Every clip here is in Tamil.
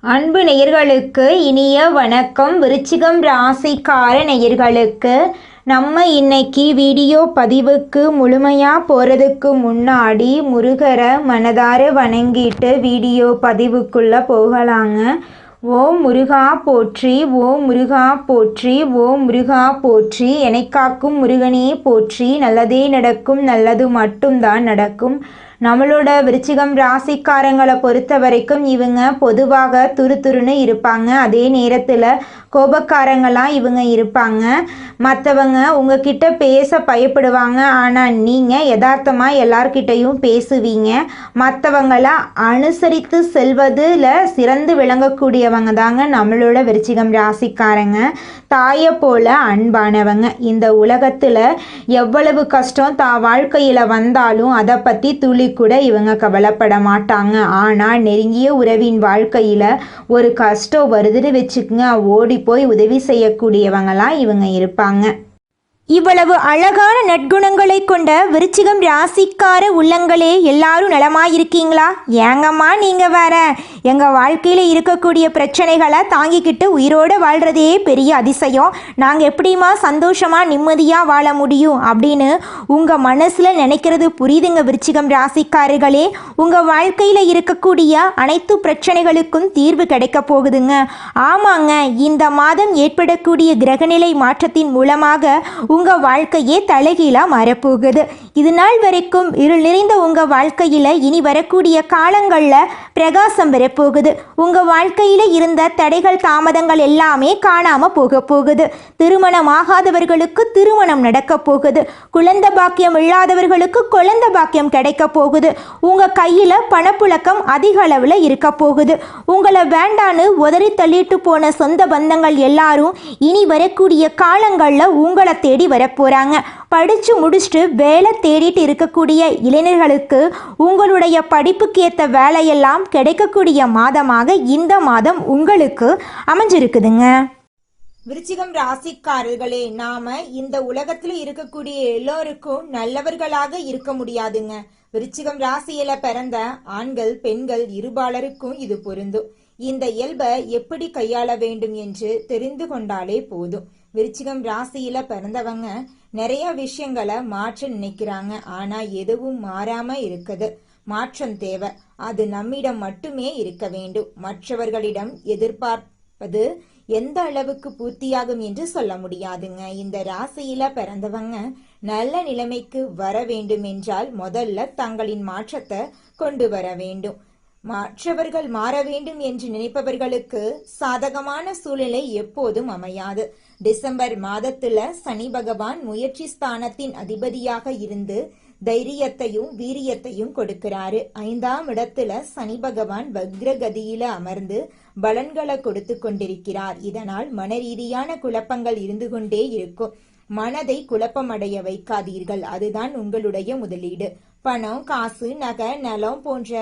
அன்பு நேயர்களுக்கு இனிய வணக்கம். விருச்சிகம் ராசிக்கார நேயர்களுக்கு நம்ம இன்னைக்கு வீடியோ பதிவுக்கு முழுமையாக போகிறதுக்கு முன்னாடி முருகரை மனதார வணங்கிட்டு வீடியோ பதிவுக்குள்ளே போகலாங்க. ஓம் முருகா போற்றி, ஓம் முருகா போற்றி, ஓம் முருகா போற்றி, எனைக்காக்கும் முருகனே போற்றி. நல்லதே நடக்கும், நல்லது மட்டும்தான் நடக்கும். நம்மளோட விருச்சிகம் ராசிக்காரங்களை பொறுத்த வரைக்கும் இவங்க பொதுவாக துருதுருன்னு இருப்பாங்க. அதே நேரத்தில் கோபக்காரங்களாம் இவங்க இருப்பாங்க. மற்றவங்க உங்ககிட்ட பேச பயப்படுவாங்க. ஆனால் நீங்கள் யதார்த்தமாக எல்லார்கிட்டையும் பேசுவீங்க. மற்றவங்களை அனுசரித்து செல்வதில் சிறந்து விளங்கக்கூடியவங்க தாங்க நம்மளோட விருச்சிகம் ராசிக்காரங்க. தாயை போல அன்பானவங்க. இந்த உலகத்தில் எவ்வளவு கஷ்டம் வாழ்க்கையில் வந்தாலும் அதை பற்றி துளி கூட இவங்க கவலைப்பட மாட்டாங்க. ஆனால் நெருங்கிய உறவின் வாழ்க்கையில் ஒரு கஷ்டம் வருதுன்னு வச்சுக்கோங்க, ஓடி போய் உதவி செய்யக்கூடியவங்களாம் இவங்க இருப்பாங்க. இவ்வளவு அழகான நற்குணங்களை கொண்ட விருச்சிகம் ராசிக்கார உள்ளங்களே, எல்லாரும் நலமாயிருக்கீங்களா? ஏங்கம்மா நீங்கள் வேற, எங்கள் வாழ்க்கையில் இருக்கக்கூடிய பிரச்சனைகளை தாங்கிக்கிட்டு உயிரோடு வாழ்கிறதே பெரிய அதிசயம். நாங்கள் எப்படிமா சந்தோஷமாக நிம்மதியாக வாழ முடியும் அப்படின்னு உங்கள் மனசில் நினைக்கிறது புரியுதுங்க விருச்சிகம் ராசிக்காரர்களே. உங்கள் வாழ்க்கையில் இருக்கக்கூடிய அனைத்து பிரச்சனைகளுக்கும் தீர்வு கிடைக்க போகுதுங்க. ஆமாங்க, இந்த மாதம் ஏற்படக்கூடிய கிரகநிலை மாற்றத்தின் மூலமாக உங்கள் வாழ்க்கையே தலைகீழாக மாறப்போகுது. இது நாள் வரைக்கும் இருள் நிறைந்த உங்கள் வாழ்க்கையில் இனி வரக்கூடிய காலங்களில் பிரகாசம் வரப்போகுது. உங்கள் வாழ்க்கையில் இருந்த தடைகள் தாமதங்கள் எல்லாமே காணாமல் போக போகுது. திருமணம் ஆகாதவர்களுக்கு திருமணம் நடக்க போகுது. குழந்தை பாக்கியம் இல்லாதவர்களுக்கு குழந்தை பாக்கியம் கிடைக்க போகுது. உங்கள் கையில் பணப்புழக்கம் அதிக அளவில் இருக்க போகுது. உங்களை வேண்டான்னு உதறி தள்ளிட்டு போன சொந்த பந்தங்கள் எல்லாரும் இனி வரக்கூடிய காலங்களில் உங்களை தேடி வரப்போகிறாங்க. படித்து முடிச்சுட்டு வேலை தேடிட்டு இருக்கக்கூடிய இளைஞர்களுக்கு உங்களுடைய படிப்புக்கு ஏற்ற வேலையெல்லாம் கிடைக்கக்கூடிய மாதமாக இந்த மாதம் உங்களுக்கு அமைஞ்சிருக்குதுங்க. விருச்சிகம் ராசிக்காரர்களே, நாம இந்த உலகத்துல இருக்கக்கூடிய எல்லோருக்கும் நல்லவர்களாக இருக்க முடியாதுங்க. விருச்சிகம் ராசியில பிறந்த ஆண்கள் பெண்கள் இருபாலருக்கும் இது பொருந்தும். இந்த இயல்பை எப்படி கையாள வேண்டும் என்று தெரிந்து கொண்டாலே போதும். விருச்சிகம் ராசியில பிறந்தவங்க நிறைய விஷயங்களை மாற்ற நினைக்கிறாங்க. ஆனா எதுவும் மாறாம இருக்குது. மாற்றம் தேவை. அது நம்மிடம் மட்டுமே இருக்க வேண்டும். மற்றவர்களிடம் எதிர்பார்ப்பது எந்த அளவுக்கு பூர்த்தியாகும் என்று சொல்ல முடியாதுங்க. இந்த ராசியில பிறந்தவங்க நல்ல நிலைமைக்கு வர வேண்டும் என்றால் முதல்ல தங்களின் மாற்றத்தை கொண்டு வர வேண்டும். மற்றவர்கள் மாற வேண்டும் என்று நினைப்பவர்களுக்கு சாதகமான சூழ்நிலை எப்போதும் அமையாது. டிசம்பர் மாதத்துல சனி பகவான் முயற்சி ஸ்தானத்தின் அதிபதியாக இருந்து தைரியத்தையும் வீரியத்தையும் கொடுக்கிறாரு. 5ஆம் இடத்துல சனி பகவான் வக்ரகதியில அமர்ந்து பலன்களை கொடுத்து கொண்டிருக்கிறார். இதனால் மன ரீதியான குழப்பங்கள் இருந்து கொண்டே இருக்கும். மனதை குழப்பமடைய வைக்காதீர்கள். அதுதான் உங்களுடைய முதலீடு. பணம், காசு, நகை, நலம் போன்ற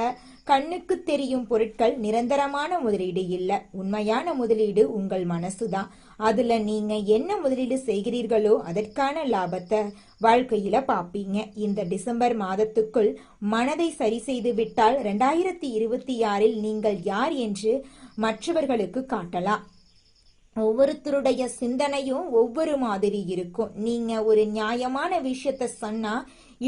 கண்ணுக்கு தெரியும் பொருட்கள் நிரந்தரமான முதலீடு இல்ல. உண்மையான முதலீடு உங்கள் மனசுதான். அதுல நீங்க என்ன முதலீடு செய்கிறீர்களோ அதற்கான லாபத்தை வாழ்க்கையில பாப்பீங்க. இந்த டிசம்பர் மாதத்துக்குள் மனதை சரி செய்து விட்டால் 2026 நீங்கள் யார் என்று மற்றவர்களுக்கு காட்டலாம். ஒவ்வொருத்தருடைய சிந்தனையும் ஒவ்வொரு மாதிரி இருக்கும். நீங்க ஒரு நியாயமான விஷயத்த சொன்னா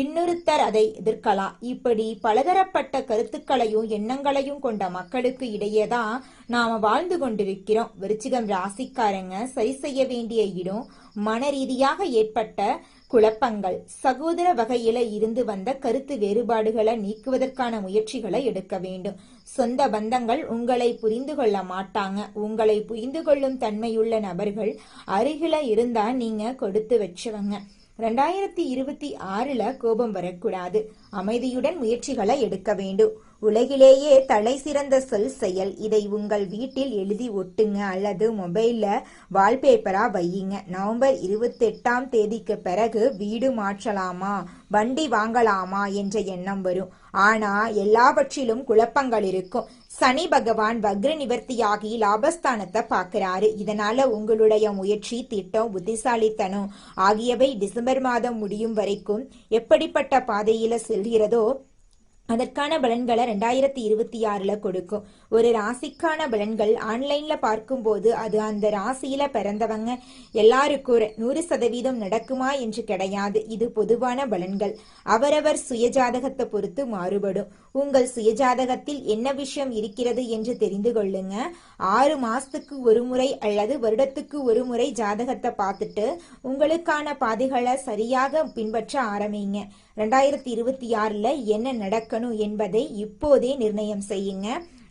இன்னொருத்தர் அதை எதிர்க்கலாம். இப்படி பலதரப்பட்ட கருத்துக்களையும் எண்ணங்களையும் கொண்ட மக்களுக்கு இடையேதான் நாம வாழ்ந்து கொண்டிருக்கிறோம். விருச்சிகம் ராசிக்காரங்க சரி செய்ய வேண்டிய இடம் மன ரீதியாக ஏற்பட்ட குழப்பங்கள். சகோதர வகையில இருந்து வந்த கருத்து வேறுபாடுகளை நீக்குவதற்கான முயற்சிகளை எடுக்க வேண்டும். சொந்த பந்தங்கள் உங்களை புரிந்து கொள்ள மாட்டாங்க. உங்களை புரிந்து கொள்ளும் தன்மையுள்ள நபர்கள் அருகில இருந்தா நீங்க கொடுத்து வச்சவங்க. 2026 கோபம் வரக்கூடாது. அமைதியுடன் முயற்சிகளை எடுக்க வேண்டும். உலகிலேயே தலை சிறந்த சொல் செயல். இதை உங்கள் வீட்டில் எழுதி ஒட்டுங்க அல்லது மொபைல்ல வால்பேப்பரா வையுங்க. நவம்பர் 28ஆம் தேதிக்கு பிறகு வீடு மாற்றலாமா, வண்டி வாங்கலாமா என்ற எண்ணம் வரும். ஆனா எல்லாவற்றிலும் குழப்பங்கள் இருக்கும். சனி பகவான் வக்ர நிவர்த்தியாகி லாபஸ்தானத்தை பார்க்கிறாரு. இதனால உங்களுடைய முயற்சி, திட்டம், புத்திசாலித்தனம் ஆகியவை டிசம்பர் மாதம் முடியும் வரைக்கும் எப்படிப்பட்ட பாதையில செல்கிறதோ அதற்கான பலன்களை 2026 கொடுக்கும். ஒரு ராசிக்கான பலன்கள் ஆன்லைன்ல பார்க்கும்போது அது அந்த ராசியில பிறந்தவங்க எல்லாருக்கும் 100% நடக்குமா என்று கிடையாது. இது பொதுவான பலன்கள். அவரவர் சுயஜாதகத்தை பொறுத்து மாறுபடும். உங்கள் சுயஜாதகத்தில் என்ன விஷயம் இருக்கிறது என்று தெரிந்து கொள்ளுங்க. 6 மாசத்துக்கு ஒரு முறை அல்லது வருடத்துக்கு ஒரு முறை ஜாதகத்தை பார்த்துட்டு உங்களுக்கான பாதைகளை சரியாக பின்பற்ற ஆரம்பிங்க. 2026 என்ன நடக்கணும் என்பதை இப்போதே நிர்ணயம் செய்யுங்க.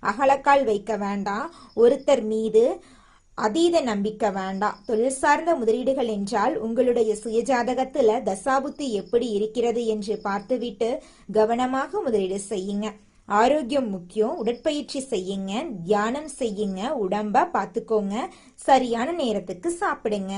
அகலக்கால் வைக்க வேண்டாம். ஒருத்தர் மீது அதீத நம்பிக்கை வேண்டாம். தொழில் சார்ந்த முதலீடுகள் என்றால் உங்களுடைய சுயஜாதகத்துல தசாபுத்தி எப்படி இருக்கிறது என்று பார்த்துவிட்டு கவனமாக முதலீடு செய்யுங்க. ஆரோக்கியம் முக்கியம். உடற்பயிற்சி செய்யுங்க, தியானம் செய்யுங்க, உடம்ப பார்த்துக்கோங்க, சரியான நேரத்துக்கு சாப்பிடுங்க.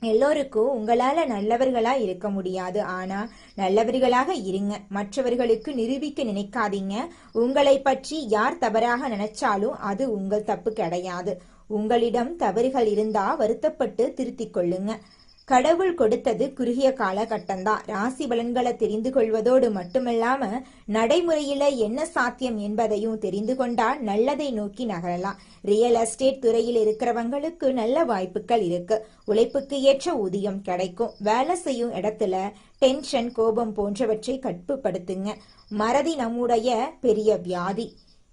எல்லோருக்கும் உங்களால நல்லவர்களா இருக்க முடியாது. ஆனா நல்லவர்களாக இருங்க. மற்றவர்களுக்கு நிரூபிக்க நினைக்காதீங்க. உங்களை பற்றி யார் தவறாக நினைச்சாலும் அது உங்கள் தப்பு கிடையாது. உங்களிடம் தவறுகள் இருந்தா வருத்தப்பட்டு திருத்திக் கொள்ளுங்க. கடவுள் கொடுத்தது குறுகிய காலகட்டம்தான். ராசி பலன்களை தெரிந்து கொள்வதோடு மட்டுமல்லாம நடைமுறையில என்ன சாத்தியம் என்பதையும் தெரிந்து கொண்டால் நல்லதை நோக்கி நகரலாம். ரியல் எஸ்டேட் துறையில் இருக்கிறவங்களுக்கு நல்ல வாய்ப்புகள் இருக்கு. உழைப்புக்கு ஏற்ற ஊதியம் கிடைக்கும். வேலை செய்யும் இடத்துல டென்ஷன், கோபம் போன்றவற்றை கட்டுப்படுத்துங்க. மறதி நம்முடைய பெரிய வியாதி.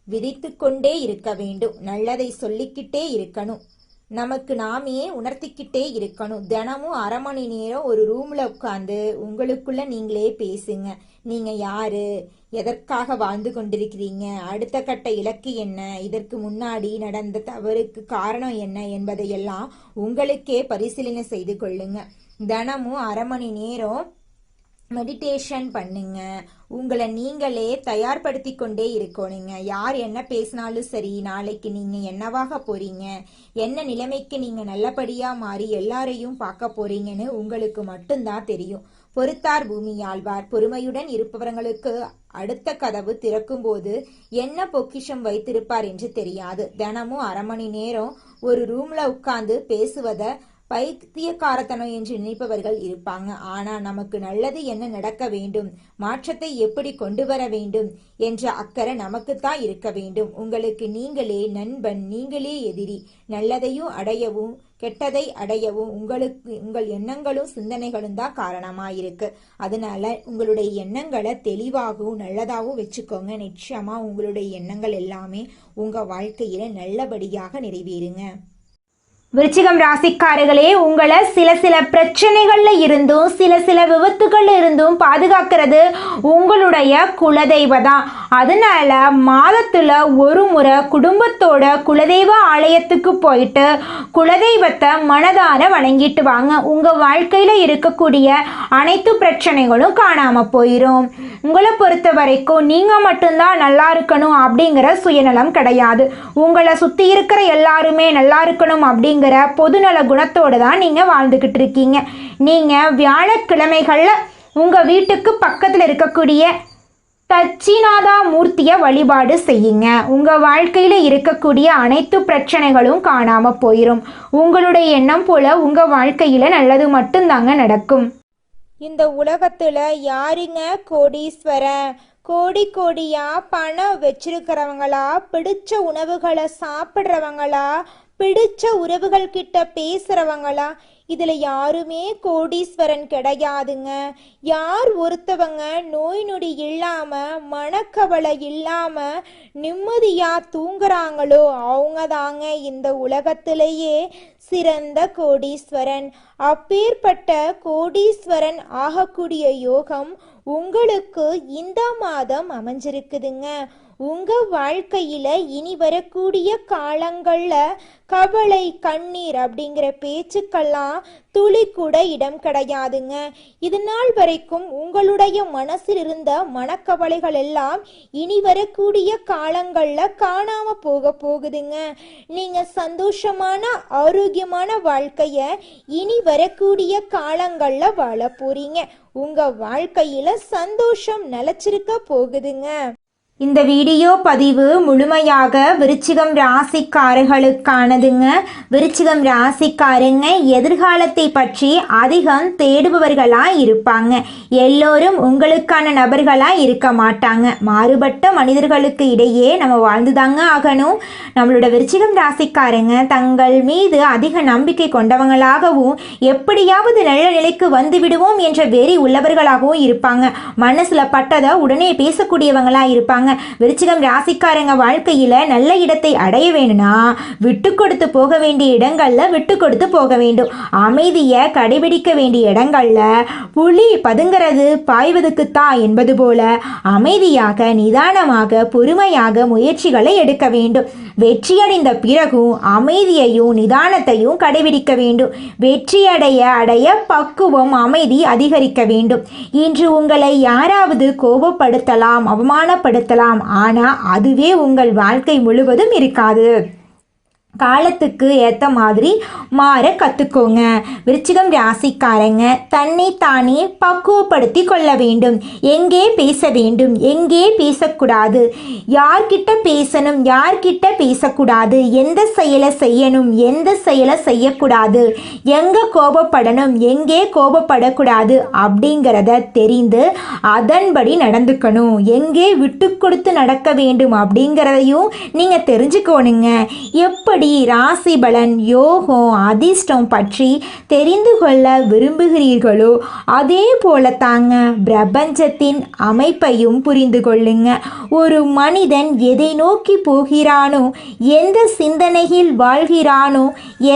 விதித்து கொண்டே இருக்க வேண்டும். நல்லதை சொல்லிக்கிட்டே இருக்கணும். நமக்கு நாமே உணர்த்திக்கிட்டே இருக்கணும். தினமும் 1/2 மணி நேரம் ஒரு ரூம்ல உட்காந்து உங்களுக்குள்ள நீங்களே பேசுங்க. நீங்க யாரு, எதற்காக வாழ்ந்து கொண்டிருக்கிறீங்க, அடுத்த கட்ட இலக்கு என்ன, இதற்கு முன்னாடி நடந்த தவறுக்கு காரணம் என்ன என்பதையெல்லாம் உங்களுக்கே பரிசீலனை செய்து கொள்ளுங்க. தினமும் 1/2 மணி நேரம் மெடிடேஷன் பண்ணுங்க. உங்களை நீங்களே தயார்படுத்தி கொண்டே இருக்கணுங்க. யார் என்ன பேசினாலும் சரி, நாளைக்கு நீங்க என்னவாக போறீங்க, என்ன நிலைமைக்கு நீங்க நல்லபடியா மாறி எல்லாரையும் பார்க்க போறீங்கன்னு உங்களுக்கு மட்டும்தான் தெரியும். பொறுத்தார் பூமி ஆழ்வார். பொறுமையுடன் இருப்பவர்களுக்கு அடுத்த கதவு திறக்கும் போது என்ன பொக்கிஷம் வைத்திருப்பார் என்று தெரியாது. தினமும் 1/2 மணி நேரம் ஒரு ரூம்ல உட்கார்ந்து பேசுவத பைத்தியக்காரத்தனம் என்று நினைப்பவர்கள் இருப்பாங்க. ஆனா நமக்கு நல்லது என்ன நடக்க வேண்டும், மாற்றத்தை எப்படி கொண்டு வர வேண்டும் என்ற அக்கறை நமக்குத்தான் இருக்க வேண்டும். உங்களுக்கு நீங்களே நண்பன், நீங்களே எதிரி. நல்லதையும் அடையவும் கெட்டதை அடையவும் உங்கள் எண்ணங்களும் சிந்தனைகளும் தான் காரணமாயிருக்கு. அதனால உங்களுடைய எண்ணங்களை தெளிவாகவும் நல்லதாகவும் வச்சுக்கோங்க. நிச்சயமா உங்களுடைய எண்ணங்கள் எல்லாமே உங்க வாழ்க்கையில நல்லபடியாக நிறைவேறுங்க. விருச்சிகம் ராசிக்காரர்களே, உங்களை சில பிரச்சனைகள்ல இருந்தும் சில விபத்துகள்ல இருந்தும் பாதுகாக்கிறது உங்களுடைய குலதெய்வ தான். அதனால மாதத்துல ஒரு முறை குடும்பத்தோட குலதெய்வ ஆலயத்துக்கு போயிட்டு குலதெய்வத்தை மனதார வணங்கிட்டு வாங்க. உங்க வாழ்க்கையில இருக்கக்கூடிய அனைத்து பிரச்சனைகளும் காணாம போயிடும். உங்களை பொறுத்த வரைக்கும் நீங்க மட்டும்தான் நல்லா இருக்கணும் அப்படிங்கிற சுயநலம் கிடையாது. உங்களை சுத்தி இருக்கிற எல்லாருமே நல்லா இருக்கணும் அப்படிங்கிற பொதுநல குணத்தோடு தான் நீங்க வாழ்ந்துகிட்டு இருக்கீங்க. நீங்க வியாழக்கிழமைகள்ல உங்க வீட்டுக்கு பக்கத்துல இருக்கக்கூடிய தட்சிநாதா மூர்த்திய வழிபாடு செய்யுங்க. உங்க வாழ்க்கையில இருக்கக்கூடிய அனைத்து பிரச்சனைகளும் காணாம போயிடும். உங்களுடைய எண்ணம் போல உங்க வாழ்க்கையில நல்லது மட்டும்தாங்க நடக்கும். இந்த உலகத்துல யாருங்க கோடீஸ்வரன்? கோடியா பணம் வச்சிருக்கிறவங்களா, பிடிச்ச உணவுகளை சாப்பிட்றவங்களா, பிடிச்ச உறவுகள் கிட்ட பேசுறவங்களா? இதுல யாருமே கோடீஸ்வரன் கிடையாதுங்க. யார் ஒருத்தவங்க நோய் நொடி இல்லாம மனக்கவலை இல்லாம நிம்மதியா தூங்குறாங்களோ அவங்க தாங்க இந்த உலகத்திலேயே சிறந்த கோடீஸ்வரன். அப்பேற்பட்ட கோடீஸ்வரன் ஆகக்கூடிய யோகம் உங்களுக்கு இந்த மாதம் அமைஞ்சிருக்குதுங்க. உங்க வாழ்க்கையில இனி வரக்கூடிய காலங்கள்ல கவலை, கண்ணீர் அப்படிங்கிற பேச்சுக்கெல்லாம் துளி கூட இடம் கிடையாதுங்க. இது நாள் வரைக்கும் உங்களுடைய மனசில் இருந்த மனக்கவலைகள் எல்லாம் இனி வரக்கூடிய காலங்கள்ல காணாம போகுதுங்க. நீங்க சந்தோஷமான ஆரோக்கியமான வாழ்க்கைய இனி வரக்கூடிய காலங்கள்ல வாழ போறீங்க. உங்க வாழ்க்கையில சந்தோஷம் நிலைச்சிருக்க போகுதுங்க. இந்த வீடியோ பதிவு முழுமையாக விருச்சிகம் ராசிக்காரர்களுக்கானதுங்க. விருச்சிகம் ராசிக்காரங்க எதிர்காலத்தை பற்றி அதிகம் தேடுபவர்களாக இருப்பாங்க. எல்லோரும் உங்களுக்கான நபர்களாக இருக்க மாட்டாங்க. மாறுபட்ட மனிதர்களுக்கு இடையே நம்ம வாழ்ந்துதாங்க ஆகணும். நம்மளோட விருச்சிகம் ராசிக்காரங்க தங்கள் மீது அதிக நம்பிக்கை கொண்டவங்களாகவும் எப்படியாவது நல்ல நிலைக்கு வந்து விடுவோம் என்ற வெறி உள்ளவர்களாகவும் இருப்பாங்க. மனசில் பட்டதை உடனே பேசக்கூடியவங்களா இருப்பாங்க. விருச்சிகம் ராசிக்காரங்க வாழ்க்கையில நல்ல இடத்தை அடைய வேணும்னா விட்டு கொடுத்து போக வேண்டிய இடங்கள்ல விட்டு கொடுத்து போக வேண்டும். அமைதியை கடைபிடிக்க வேண்டிய இடங்கள்ல புலி பதுங்கிறது பாய்வதுக்குத்தான் என்பது போல அமைதியாக நிதானமாக பொறுமையாக முயற்சிகளை எடுக்க வேண்டும். வெற்றியடைந்த பிறகும் அமைதியையும் நிதானத்தையும் கடைபிடிக்க வேண்டும். வெற்றியடைய அடைய பக்குவம் அமைதி அதிகரிக்க வேண்டும். இன்று உங்களை யாராவது கோபப்படுத்தலாம், அவமானப்படுத்தலாம். ஆனால் அதுவே உங்கள் வாழ்க்கை முழுவதும் இருக்காது. காலத்துக்கு ஏற்ற மாதிரி மாற கற்றுக்கோங்க. விருச்சிகம் ராசிக்காரங்க தன்னை தானே பக்குவப்படுத்தி கொள்ள வேண்டும். எங்கே பேச வேண்டும், எங்கே பேசக்கூடாது, யார்கிட்ட பேசணும், யார்கிட்ட பேசக்கூடாது, எந்த செயலை செய்யணும், எந்த செயலை செய்யக்கூடாது, எங்கே கோபப்படணும், எங்கே கோபப்படக்கூடாது அப்படிங்கிறத தெரிந்து அதன்படி நடந்துக்கணும். எங்கே விட்டு கொடுத்து நடக்க வேண்டும் அப்படிங்கிறதையும் நீங்கள் தெரிஞ்சுக்கோணுங்க. எப்படி ராசி பலன், யோகம், அதிர்ஷ்டம் பற்றி தெரிந்து கொள்ள விரும்புகிறீர்களோ அதே போல தாங்க பிரபஞ்சத்தின் அமைப்பையும் புரிந்து கொள்ளுங்க. ஒரு மனிதன் எதை நோக்கி போகிறானோ, எந்த சிந்தனையில் வாழ்கிறானோ,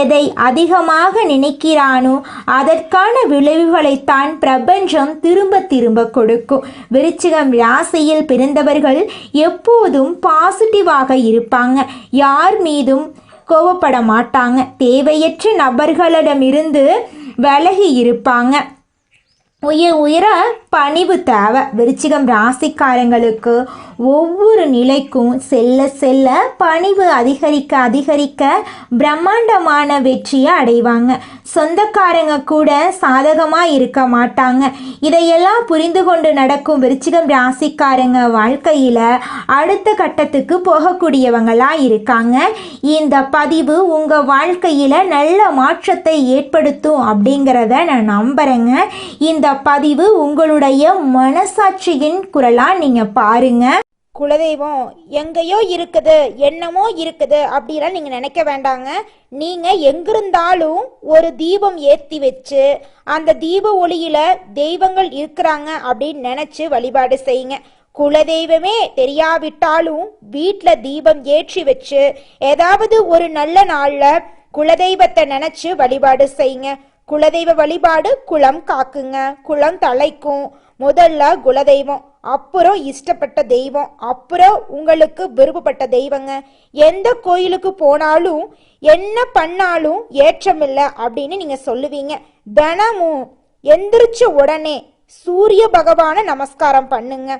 எதை அதிகமாக நினைக்கிறானோ அதற்கான விளைவுகளைத்தான் பிரபஞ்சம் திரும்ப திரும்ப கொடுக்கும். விருச்சிகம் ராசியில் பிறந்தவர்கள் எப்போதும் பாசிட்டிவாக இருப்பாங்க. யார் மீதும் கோபப்பட மாட்டாங்க. தேவையற்ற நபர்களிடமிருந்து விலகி இருப்பாங்க. உயர பணிவு தேவை. விருச்சிகம் ராசிக்காரங்களுக்கு ஒவ்வொரு நிலைக்கும் செல்ல செல்ல பணிவு அதிகரிக்க அதிகரிக்க பிரம்மாண்டமான வெற்றியை அடைவாங்க. சொந்தக்காரங்க கூட சாதகமாக இருக்க மாட்டாங்க. இதையெல்லாம் புரிந்து கொண்டு நடக்கும் விருச்சிகம் ராசிக்காரங்க வாழ்க்கையில் அடுத்த கட்டத்துக்கு போகக்கூடியவங்களாக இருக்காங்க. இந்த பதிவு உங்கள் வாழ்க்கையில் நல்ல மாற்றத்தை ஏற்படுத்தும் அப்படிங்கிறத நான் நம்புகிறேங்க. இந்த பதிவு உங்களுடைய மனசாட்சியின் குரலாக நீங்கள் பாருங்க. குலதெய்வம் எங்கேயோ இருக்குது, என்னமோ இருக்குது அப்படிலாம் நீங்கள் நினைக்க வேண்டாங்க. நீங்கள் எங்கிருந்தாலும் ஒரு தீபம் ஏற்றி வச்சு அந்த தீப ஒளியில் தெய்வங்கள் இருக்கிறாங்க அப்படின்னு நினச்சி வழிபாடு செய்யுங்க. குலதெய்வமே தெரியாவிட்டாலும் வீட்டில் தீபம் ஏற்றி வச்சு ஏதாவது ஒரு நல்ல நாளில் குலதெய்வத்தை நினச்சி வழிபாடு செய்யுங்க. குலதெய்வ வழிபாடு குலம் காக்குங்க, குலம் தலைக்கும். முதல்ல குலதெய்வம், அப்புறம் இஷ்டப்பட்ட தெய்வம், அப்புறம் உங்களுக்கு விருப்பப்பட்ட தெய்வங்க. எந்த கோயிலுக்கு போனாலும் என்ன பண்ணாலும் ஏற்றமில்லை அப்படின்னு நீங்க சொல்லுவீங்க. தினமும் எந்திரிச்ச உடனே சூரிய பகவானை நமஸ்காரம் பண்ணுங்க.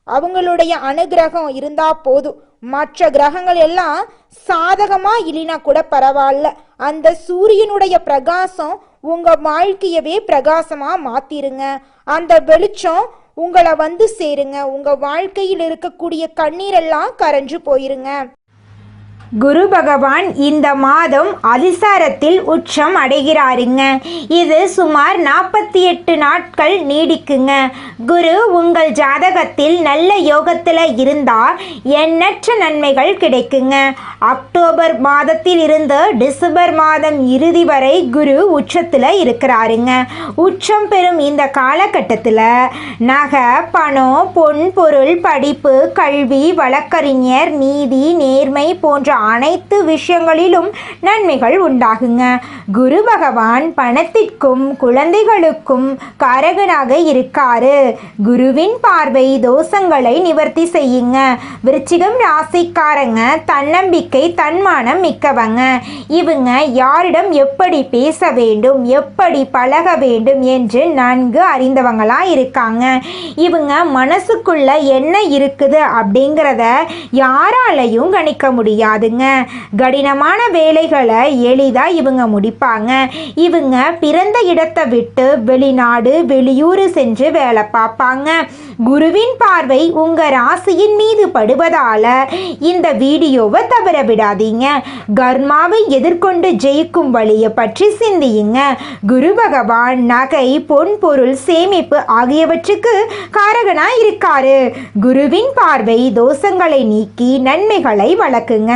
அவங்களுடைய அனுகிரகம் இருந்தா போதும். மற்ற கிரகங்கள் எல்லாம் சாதகமா இல்லைனா கூட பரவாயில்ல. அந்த சூரியனுடைய பிரகாசம் உங்க வாழ்க்கையவே பிரகாசமா மாத்திருங்க. அந்த வெளிச்சம் உங்களை வந்து சேருங்க. உங்க வாழ்க்கையில் இருக்கக்கூடிய கண்ணீரெல்லாம் கரைஞ்சு போயிருங்க. குரு பகவான் இந்த மாதம் அதிசாரத்தில் உச்சம் அடைகிறாருங்க. இது சுமார் 48 நாட்கள் நீடிக்குங்க. குரு உங்கள் ஜாதகத்தில் நல்ல யோகத்தில் இருந்தால் எண்ணற்ற நன்மைகள் கிடைக்குங்க. அக்டோபர் மாதத்தில் இருந்து டிசம்பர் மாதம் இறுதி வரை குரு உச்சத்தில் இருக்கிறாருங்க. உச்சம் பெறும் இந்த காலகட்டத்தில் நகை, பணம், பொன் பொருள், படிப்பு, கல்வி, வழக்கறிஞர், நீதி, நேர்மை போன்ற அனைத்து விஷயங்களிலும் நன்மைகள் உண்டாகுங்க. குரு பகவான் பணத்திற்கும் குழந்தைகளுக்கும் காரகனாக இருக்காரு. குருவின் பார்வை தோஷங்களை நிவர்த்தி செய்யுங்க. விருச்சிகம் ராசிக்காரங்க தன்னம்பிக்கை, தன்மானம் மிக்கவங்க. இவங்க யாரிடம் எப்படி பேச வேண்டும், எப்படி பழக வேண்டும் என்று நன்கு அறிந்தவங்களா இருக்காங்க. இவங்க மனசுக்குள்ள என்ன இருக்குது அப்படிங்கிறத யாராலையும் கணிக்க முடியாது. இருக்காதுங்க. கடினமான வேலைகளை எளிதாக இவங்க முடிப்பாங்க. இவங்க பிறந்த இடத்தை விட்டு வெளிநாடு வெளியூர் சென்று வேலை பார்ப்பாங்க. குருவின் பார்வை உங்கள் ராசியின் மீது படுவதால் இந்த வீடியோவை தவற விடாதீங்க. கர்மாவை எதிர்கொண்டு ஜெயிக்கும் வழியை பற்றி சிந்தியுங்க. குரு பகவான் நகை, பொன் பொருள், சேமிப்பு ஆகியவற்றுக்கு காரகனாக இருக்காரு. குருவின் பார்வை தோஷங்களை நீக்கி நன்மைகளை வளர்க்குங்க.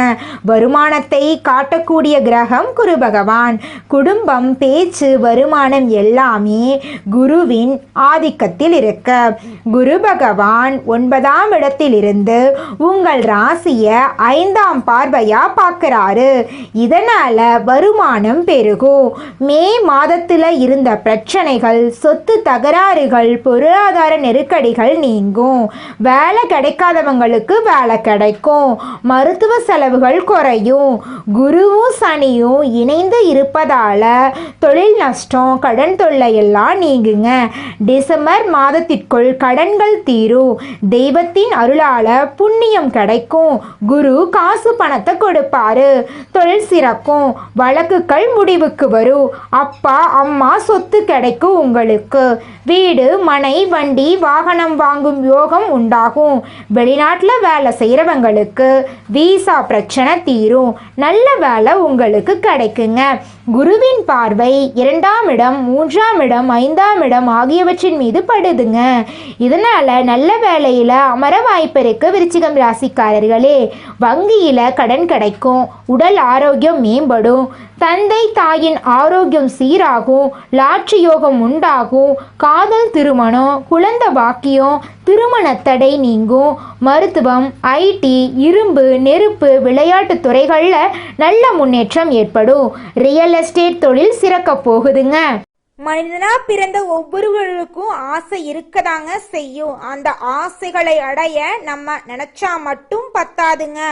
வருமானத்தை காட்டக்கூடிய கிரகம் குரு பகவான். குடும்பம், பேச்சு, வருமானம் எல்லாமே குருவின் ஆதிக்கத்தில் இருக்க குரு பகவான் 9ஆம் இடத்திலிருந்து உங்கள் ராசியை 5ஆம் பார்வையா பார்க்கிறாரு. இதனால வருமானம் பெருகும். மே மாதத்தில் இருந்த பிரச்சனைகள், சொத்து தகராறுகள், பொருளாதார நெருக்கடிகள் நீங்கும். வேலை கிடைக்காதவங்களுக்கு வேலை கிடைக்கும். மருத்துவ செலவுகள் குறையும். குருவும் சனியும் இணைந்து இருப்பதால தொழில் நஷ்டம், கடன் தொல்லை எல்லாம் நீங்குங்க. டிசம்பர் மாதத்திற்குள் கடன்கள் தீரும். தெய்வத்தின் அருளால புண்ணியம் கிடைக்கும். குரு காசு பணத்தை கொடுப்பாரு. தொழில் சிறக்கும். வழக்குகள் முடிவுக்கு வரும். அப்பா அம்மா சொத்து கிடைக்கும். உங்களுக்கு வீடு, மனை, வண்டி, வாகனம் வாங்கும் யோகம் உண்டாகும். வெளிநாட்டில் வேலை செய்கிறவங்களுக்கு வீசா பிரச்சனை தீரும். நல்ல வேலை உங்களுக்கு கிடைக்குங்க. குருவின் பார்வை 2ஆம் இடம், 3ஆம் இடம், 5ஆம் இடம் ஆகியவற்றின் மீது படுதுங்க. இதனால் நல்ல வேலையில் அமர வாய்ப்பு இருக்கு. விருச்சிகம் ராசிக்காரர்களே, வங்கியில் கடன் கிடைக்கும். உடல் ஆரோக்கியம் மேம்படும். தந்தை தாயின் ஆரோக்கியம் சீராகும். லாட்சி யோகம் உண்டாகும். காதல் திருமணம், குழந்தை பாக்கியம், திருமண தடை நீங்கும். மருத்துவம், ஐடி, இரும்பு, நெருப்பு, விளையாட்டு துறைகளில் நல்ல முன்னேற்றம் ஏற்படும். ரியல் எஸ்டேட் தொழில் சிறக்க போகுதுங்க. மனிதனா பிறந்த ஒவ்வொருவருக்கும் ஆசை இருக்கதாங்க செய்யும். அந்த ஆசைகளை அடைய நம்ம நினைச்சா மட்டும் பத்தாதுங்க.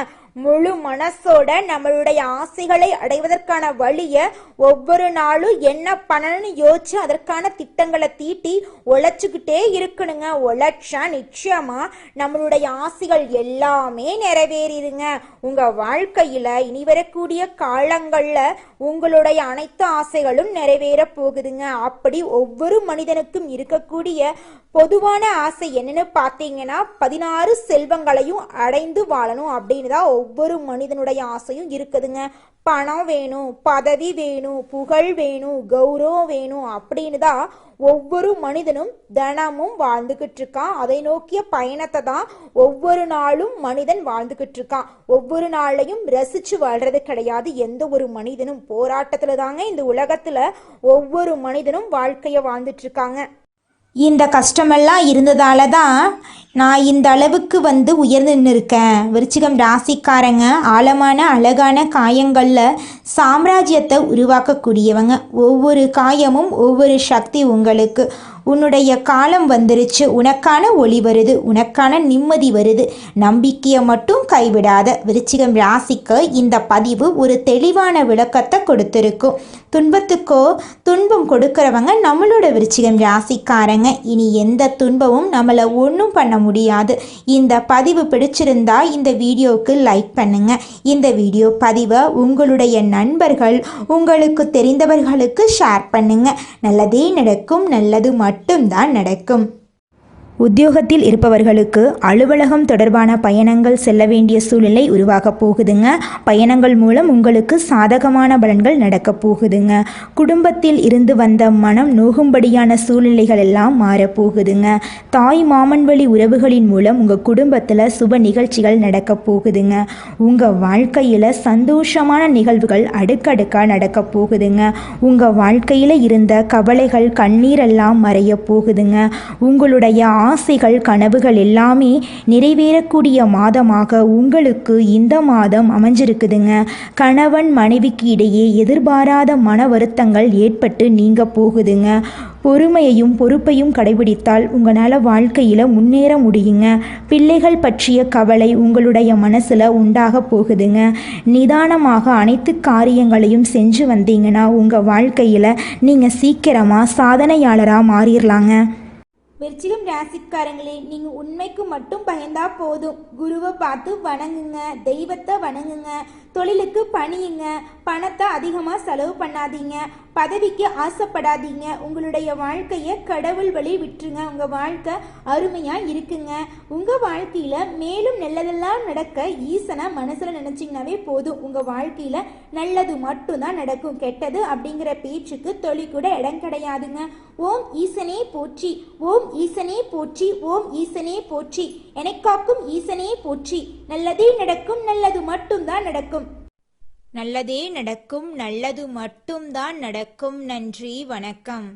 முழு மனசோட நம்மளுடைய ஆசைகளை அடைவதற்கான வழியை ஒவ்வொரு நாளும் என்ன பண்ணணும்னு யோசிச்சு அதற்கான திட்டங்களை தீட்டி உழைச்சிக்கிட்டே இருக்கணுங்க. உழைச்சா நிச்சயமா நம்மளுடைய ஆசைகள் எல்லாமே நிறைவேறிடுங்க. உங்க வாழ்க்கையில இனி வரக்கூடிய காலங்கள்ல உங்களுடைய அனைத்து ஆசைகளும் நிறைவேற போகுதுங்க. அப்படி ஒவ்வொரு மனிதனுக்கும் இருக்கக்கூடிய பொதுவான ஆசை என்னன்னு பார்த்தீங்கன்னா 16 செல்வங்களையும் அடைந்து வாழணும் அப்படின்னு தான் ஒவ்வொரு மனிதனுடைய ஆசையும் இருக்குதுங்க. பணம் வேணும், பதவி வேணும், புகழ் வேணும், கௌரவம் வேணும் அப்படின்னு தான் ஒவ்வொரு மனிதனும் தினமும் வாழ்ந்துக்கிட்டு இருக்கான். அதை நோக்கிய பயணத்தை தான் ஒவ்வொரு நாளும் மனிதன் வாழ்ந்துக்கிட்டு இருக்கான். ஒவ்வொரு நாளையும் ரசிச்சு வாழ்றது கிடையாது. எந்த ஒரு மனிதனும் போராட்டத்துல தாங்க இந்த உலகத்துல ஒவ்வொரு மனிதனும் வாழ்க்கைய வாழ்ந்துட்டு இருக்காங்க. இந்த கஷ்டமெல்லாம் இருந்ததால தான் நான் இந்த அளவுக்கு உயர்ந்து நின்றுருக்கேன். விருச்சிகம் ராசிக்காரங்க ஆழமான அழகான காயங்களில் சாம்ராஜ்யத்தை உருவாக்கக்கூடியவங்க. ஒவ்வொரு காயமும் ஒவ்வொரு சக்தி உங்களுக்கு. உன்னுடைய காலம் வந்துருச்சு. உனக்கான ஒளி வருது. உனக்கான நிம்மதி வருது. நம்பிக்கையை மட்டும் கைவிடாத. விருச்சிகம் ராசிக்கு இந்த பதிவு ஒரு தெளிவான விளக்கத்தை கொடுத்துருக்கும். துன்பத்துக்கோ துன்பம் கொடுக்கிறவங்க நம்மளோட விருச்சிகம் ராசிக்காரங்க. இனி எந்த துன்பமும் நம்மளை ஒன்றும் பண்ண முடியாது. இந்த பதிவு பிடிச்சிருந்தா இந்த வீடியோவுக்கு லைக் பண்ணுங்க. இந்த வீடியோ பதிவை உங்களுடைய நண்பர்கள், உங்களுக்கு தெரிந்தவர்களுக்கு ஷேர் பண்ணுங்க. நல்லதே நடக்கும். நல்லது மட்டும்தான் நடக்கும். உத்தியோகத்தில் இருப்பவர்களுக்கு அலுவலகம் தொடர்பான பயணங்கள் செல்ல வேண்டிய சூழ்நிலை உருவாக போகுதுங்க. பயணங்கள் மூலம் உங்களுக்கு சாதகமான பலன்கள் நடக்க போகுதுங்க. குடும்பத்தில் இருந்து வந்த மனம் நோகும்படியான சூழ்நிலைகள் எல்லாம் மாறப்போகுதுங்க. தாய் மாமன் வழி உறவுகளின் மூலம் உங்கள் குடும்பத்தில் சுப நிகழ்ச்சிகள் நடக்க போகுதுங்க. உங்கள் வாழ்க்கையில் சந்தோஷமான நிகழ்வுகள் அடுக்கடுக்காக நடக்க போகுதுங்க. உங்கள் வாழ்க்கையில் இருந்த கவலைகள், கண்ணீரெல்லாம் மறைய போகுதுங்க. உங்களுடைய ஆசைகள், கனவுகள் எல்லாமே நிறைவேறக்கூடிய மாதமாக உங்களுக்கு இந்த மாதம் அமைஞ்சிருக்குதுங்க. கணவன் மனைவிக்கு இடையே எதிர்பாராத மன வருத்தங்கள் ஏற்பட்டு நீங்க போகுதுங்க. பொறுமையையும் பொறுப்பையும் கடைபிடித்தால் உங்களால் வாழ்க்கையில் முன்னேற முடியுங்க. பிள்ளைகள் பற்றிய கவலை உங்களுடைய மனசில் உண்டாக போகுதுங்க. நிதானமாக அனைத்து காரியங்களையும் செஞ்சு வந்தீங்கன்னா உங்கள் வாழ்க்கையில் நீங்கள் சீக்கிரமாக சாதனையாளராக மாறிடலாங்க. விருச்சிகம் ராசிக்காரங்களே, நீங்க உண்மைக்கு மட்டும் பயந்தா போதும். குருவை பார்த்து வணங்குங்க, தெய்வத்தை வணங்குங்க. தொழிலுக்கு பணியுங்க, பணத்தை அதிகமாக செலவு பண்ணாதீங்க, பதவிக்கு ஆசைப்படாதீங்க. உங்களுடைய வாழ்க்கையை கடவுள் வழி விட்டுருங்க. உங்கள் வாழ்க்கை அருமையாக இருக்குங்க. உங்கள் வாழ்க்கையில் மேலும் நல்லதெல்லாம் நடக்க ஈசனை மனசில் நினச்சிங்கனாவே போதும். உங்கள் வாழ்க்கையில் நல்லது மட்டும்தான் நடக்கும். கெட்டது அப்படிங்கிற பேச்சுக்கு தொழி கூட இடம் கிடையாதுங்க. ஓம் ஈசனே போற்றி, ஓம் ஈசனே போற்றி, ஓம் ஈசனே போற்றி, எனக்காக்கும் ஈசனே போற்றி. நல்லதே நடக்கும், நல்லது மட்டும்தான் நடக்கும். நல்லதே நடக்கும், நல்லது மட்டும்தான் நடக்கும். நன்றி, வணக்கம்.